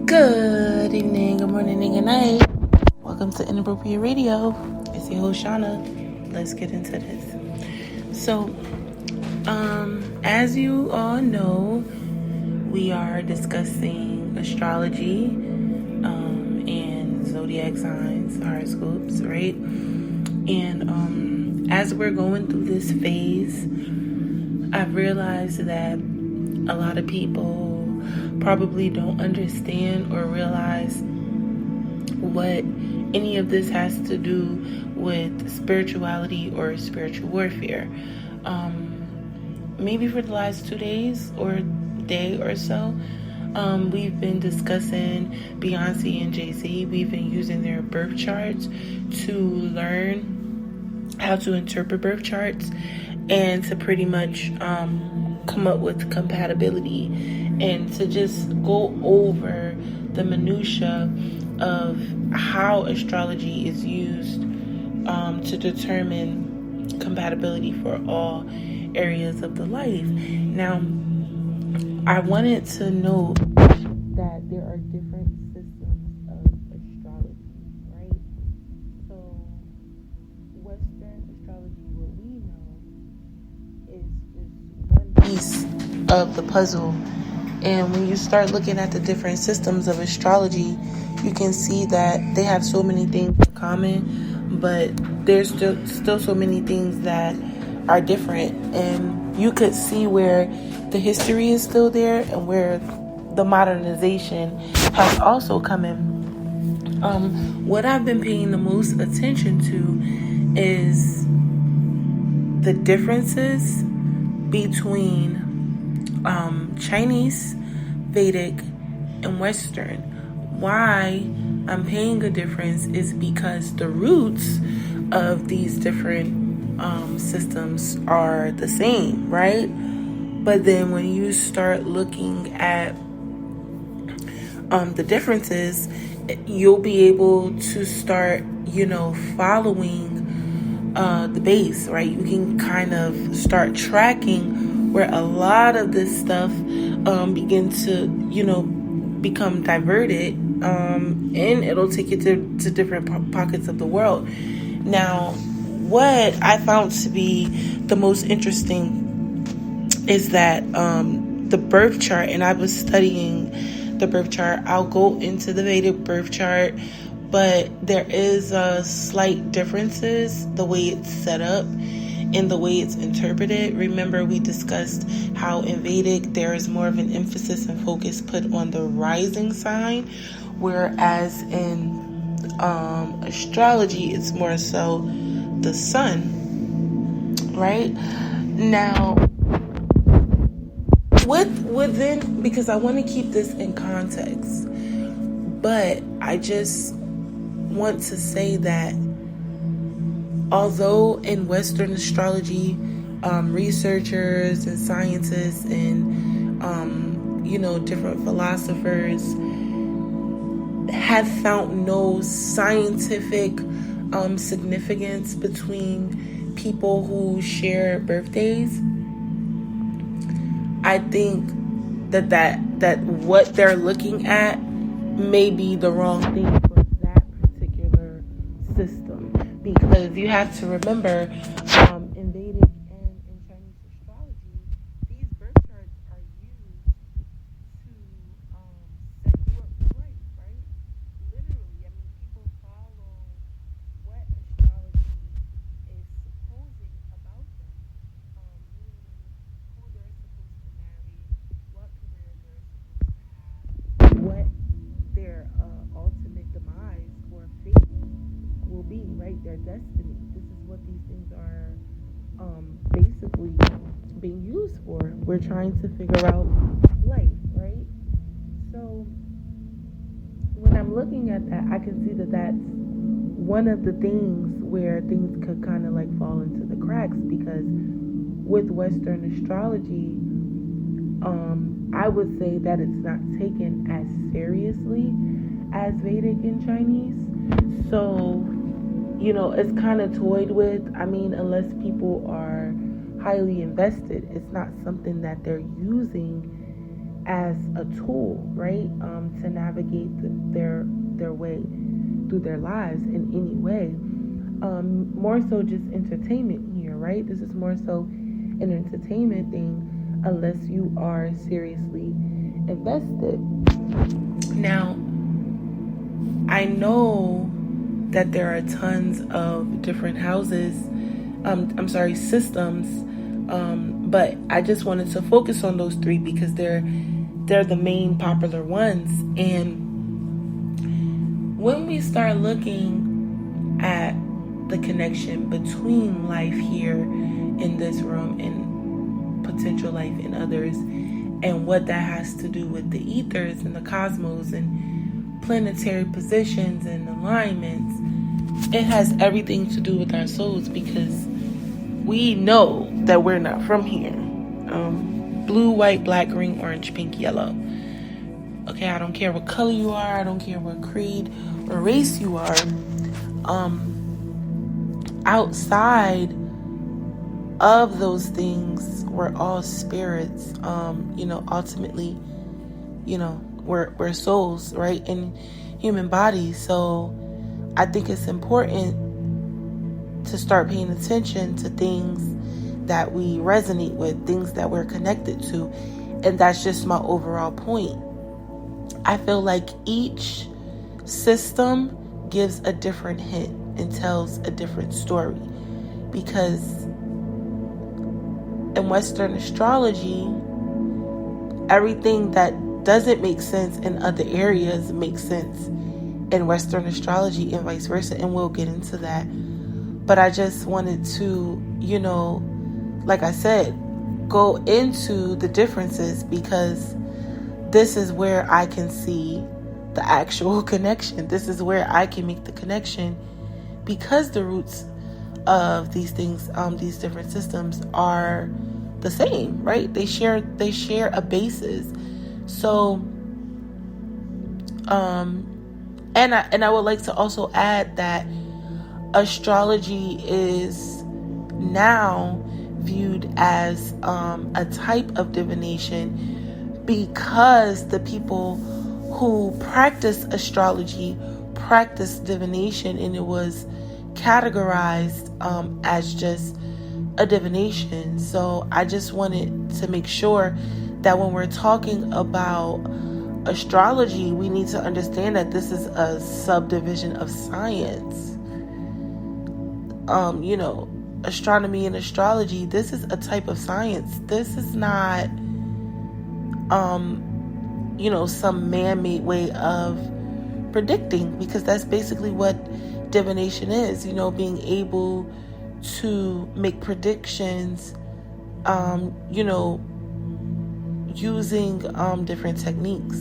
Good evening, good morning, and good night. Welcome to Inappropriate Radio. It's your host, Shauna. Let's get into this. So, as you all know, we are discussing astrology and zodiac signs, horoscopes, right? And as we're going through this phase, I've realized that a lot of people probably don't understand or realize what any of this has to do with spirituality or spiritual warfare. Maybe for the last 2 days or day or so, we've been discussing Beyonce and Jay-Z. We've been using their birth charts to learn how to interpret birth charts and to pretty much come up with compatibility and to just go over the minutia of how astrology is used to determine compatibility for all areas of the life. Now, I wanted to note that there are different systems of astrology, right? So, Western astrology, what we know, is just one piece of the puzzle. And when you start looking at the different systems of astrology, you can see that they have so many things in common, but there's still so many things that are different. And you could see where the history is still there and where the modernization has also come in. What I've been paying the most attention to is the differences between Chinese, Vedic, and Western. Why I'm paying a difference is because the roots of these different systems are the same, right? But then when you start looking at the differences, you'll be able to start, following the base, right? You can kind of start tracking where a lot of this stuff begin to, become diverted, and it'll take you to different pockets of the world. Now, what I found to be the most interesting is that the birth chart, and I was studying the birth chart. I'll go into the Vedic birth chart, but there is slight differences the way it's set up and the way it's interpreted. Remember, we discussed how in Vedic there is more of an emphasis and focus put on the rising sign, whereas in astrology it's more so the sun, right? Now, within, because I want to keep this in context, but I just want to say that although in Western astrology, researchers and scientists and different philosophers have found no scientific significance between people who share birthdays, I think that what they're looking at may be the wrong thing for that particular system, because you have to remember, in Vedic and in Chinese astrology, these birth charts are used to set you up for life, right? Literally, I mean, people follow what astrology is supposing about them, meaning who they're supposed to marry, what career they're supposed to have, what their ultimate demise or fate will be, right? Their destiny. This is what these things are basically being used for. We're trying to figure out life, right? So when I'm looking at that, I can see that that's one of the things where things could kind of like fall into the cracks, because with Western astrology, I would say that it's not taken as seriously as Vedic and Chinese. So, it's kind of toyed with. I mean, unless people are highly invested, it's not something that they're using as a tool, right? To navigate their way through their lives in any way. More so just entertainment here, right? This is more so an entertainment thing unless you are seriously invested. Now, I know that there are tons of different systems, but I just wanted to focus on those three because they're the main popular ones. And when we start looking at the connection between life here in this room and potential life in others, and what that has to do with the ethers and the cosmos and planetary positions and alignments, it has everything to do with our souls, because we know that we're not from here. Blue, white, black, green, orange, pink, yellow. Okay, I don't care what color you are. I don't care what creed or race you are. Outside of those things, we're all spirits. Ultimately, we're souls, right, in human bodies. So I think it's important to start paying attention to things that we resonate with, things that we're connected to. And that's just my overall point. I feel like each system gives a different hint and tells a different story, because in Western astrology, everything that doesn't make sense in other areas makes sense in Western astrology and vice versa, and we'll get into that. But I just wanted to, like I said, go into the differences, because this is where I can see the actual connection. This is where I can make the connection, because the roots of these things, these different systems are the same, right? They share a basis. So, and I would like to also add that astrology is now viewed as a type of divination, because the people who practice astrology practice divination, and it was categorized as just a divination. So I just wanted to make sure that when we're talking about astrology, we need to understand that this is a subdivision of science. Astronomy and astrology, this is a type of science. This is not some man-made way of predicting, because that's basically what divination is, being able to make predictions, using different techniques.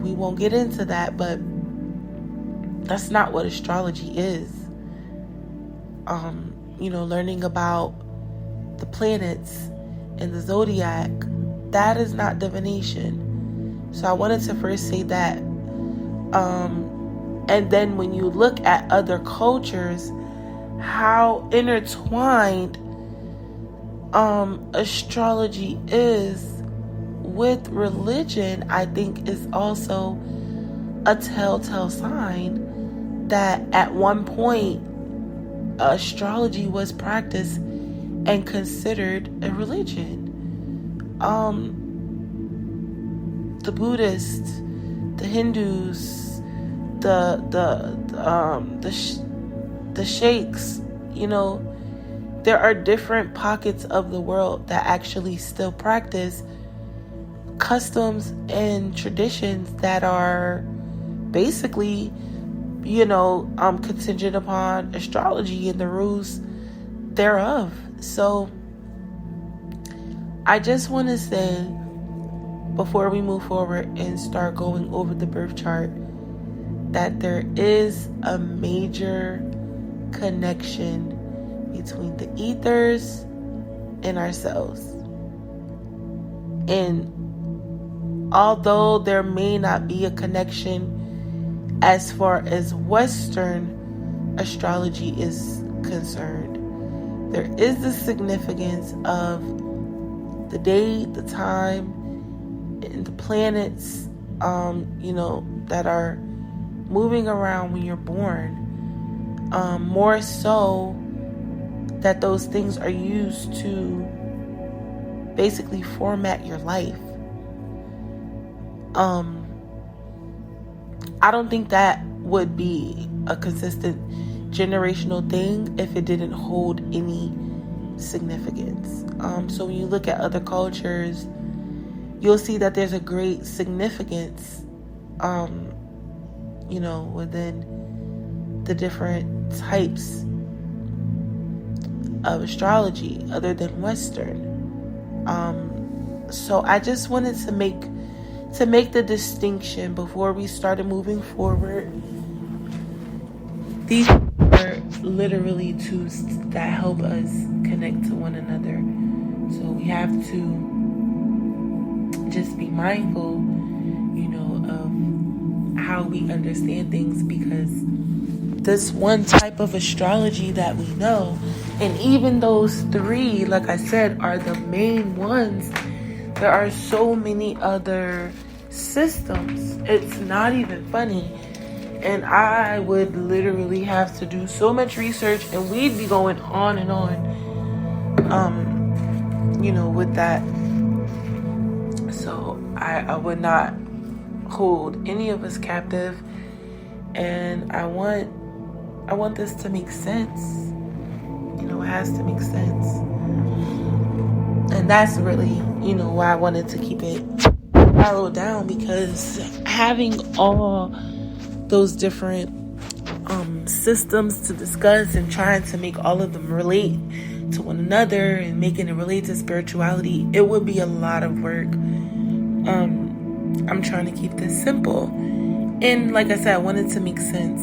We won't get into that, but that's not what astrology is. Learning about the planets and the zodiac, that is not divination. So I wanted to first say that. And then when you look at other cultures, how intertwined astrology is with religion, I think is also a telltale sign that at one point astrology was practiced and considered a religion. The Buddhists, the Hindus, the sheikhs, there are different pockets of the world that actually still practice customs and traditions that are basically, contingent upon astrology and the rules thereof. So I just want to say, before we move forward and start going over the birth chart, that there is a major connection between the ethers and ourselves. And although there may not be a connection as far as Western astrology is concerned, there is the significance of the day, the time, and the planets, that are moving around when you're born. More so that those things are used to basically format your life. I don't think that would be a consistent generational thing if it didn't hold any significance. So when you look at other cultures, you'll see that there's a great significance, within the different types of astrology other than Western. So I just wanted to make the distinction before we started moving forward. These are literally tools that help us connect to one another. So we have to just be mindful, of how we understand things, because this one type of astrology that we know, and even those three, like I said, are the main ones. There are so many other systems. It's not even funny. And I would literally have to do so much research, and we'd be going on and on, with that. So I would not hold any of us captive, and I want this to make sense. It has to make sense. And that's really, why I wanted to keep it narrowed down, because having all those different systems to discuss and trying to make all of them relate to one another and making it relate to spirituality, it would be a lot of work. I'm trying to keep this simple. And like I said, I wanted to make sense.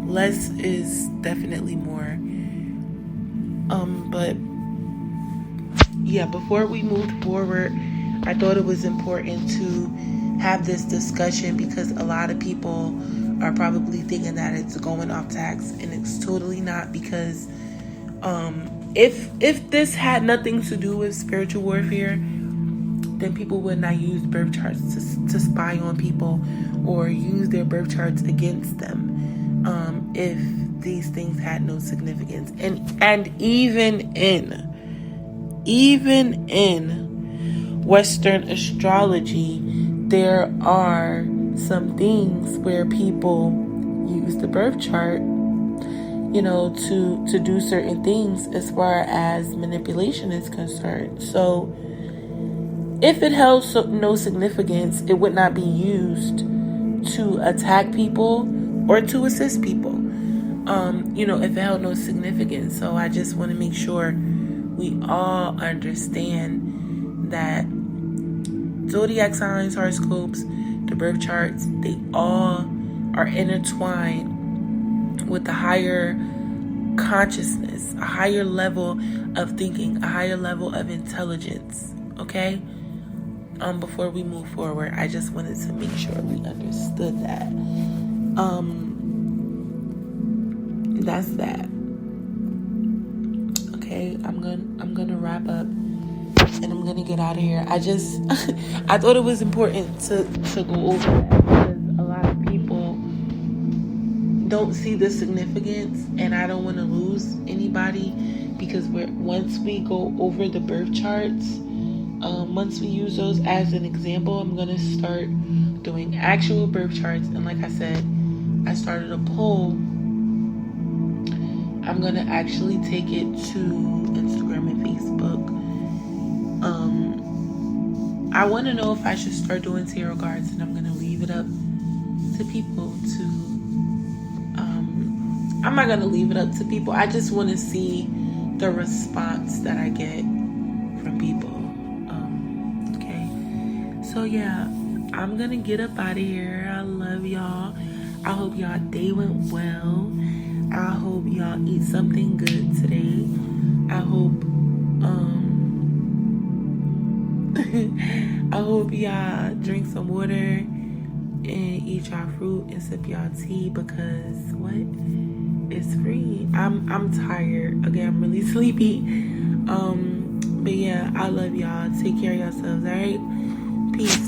Less is definitely more. But yeah, before we moved forward, I thought it was important to have this discussion, because a lot of people are probably thinking that it's going off tax, and it's totally not. Because if this had nothing to do with spiritual warfare, then people would not use birth charts to spy on people or use their birth charts against them, if these things had no significance. And even in Western astrology, there are some things where people use the birth chart, to do certain things as far as manipulation is concerned. So if it held no significance, it would not be used to attack people or to assist people, if it held no significance. So I just want to make sure we all understand that zodiac signs, horoscopes, the birth charts, they all are intertwined with a higher consciousness, a higher level of thinking, a higher level of intelligence. Okay? Before we move forward, I just wanted to make sure we understood that. That's that. Okay, I'm gonna wrap up, and I'm gonna get out of here. I thought it was important to go over that, because a lot of people don't see the significance, and I don't want to lose anybody, because once we go over the birth charts, once we use those as an example, I'm going to start doing actual birth charts. And like I said, I started a poll. I'm going to actually take it to Instagram and Facebook. I want to know if I should start doing tarot cards, and I'm going to leave it up to people to... I'm not going to leave it up to people. I just want to see the response that I get from people. So yeah, I'm gonna get up out of here. I love y'all. I hope y'all day went well. I hope y'all eat something good today. I hope I hope y'all drink some water and eat y'all fruit and sip y'all tea, because it's free. I'm tired. Again, I'm really sleepy. But yeah, I love y'all. Take care of yourselves, alright? Peace.